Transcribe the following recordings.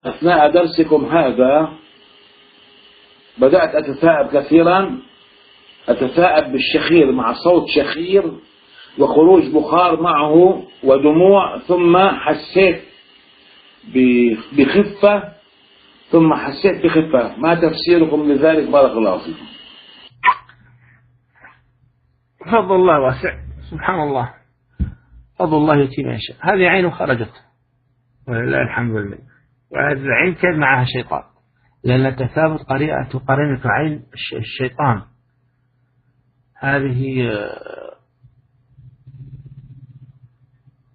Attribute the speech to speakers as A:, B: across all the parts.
A: أثناء درسكم هذا بدأت أتثاءب كثيرا، أتثاءب بالشخير مع صوت شخير وخروج بخار معه ودموع، ثم حسيت بخفة، ثم حسيت بخفة. ما تفسيركم لذلك؟ بارك الله فيكم.
B: فضل الله واسع، سبحان الله، فضل الله يتي ما يشاء. هذه عين خرجت ولله الحمد لله، وهذه العين كان معها شيطان، لأن تثابت قرينة عين الشيطان.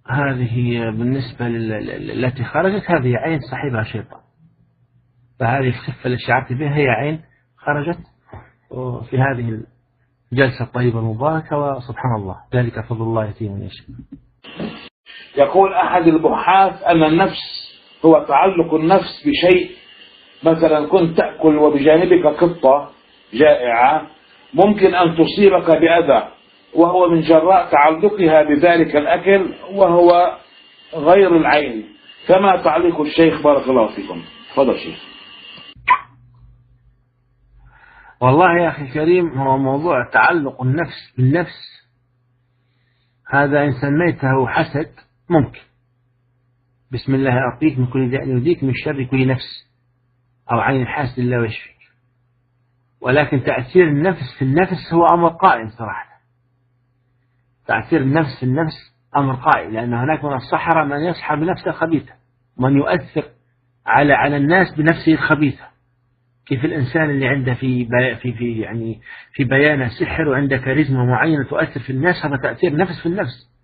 B: هذه بالنسبة التي خرجت، هذه عين صاحبها شيطان، فهذه الخفة اللي شعرت بها هي عين خرجت في هذه الجلسة الطيبة المباركة، وسبحان الله ذلك فضل الله يتي من يشاء.
A: يقول أحد البحاث أن النفس هو تعلق النفس بشيء، مثلا كنت تأكل وبجانبك قطة جائعة ممكن أن تصيبك بأذى، وهو من جراء تعلقها بذلك الأكل، وهو غير العين. كما تعليق الشيخ؟ بارك الله فيكم. تفضل شيخ.
B: والله يا أخي الكريم، هو موضوع تعلق النفس بالنفس هذا إن سميته حسد ممكن، بسم الله أعطيك من كل داء يؤذيك من شر كل نفس، أو عين الحاسد الله ويشفيك. ولكن تأثير النفس في النفس هو أمر قائم صراحة. تأثير النفس في النفس أمر قائم، لأن هناك من السحرة من يسحر بنفسه الخبيثة، ومن يؤثر على الناس بنفسه الخبيثة. كيف الإنسان اللي عنده في بيانه سحر، وعنده كاريزما معينة تؤثر في الناس، هذا تأثير نفس في النفس.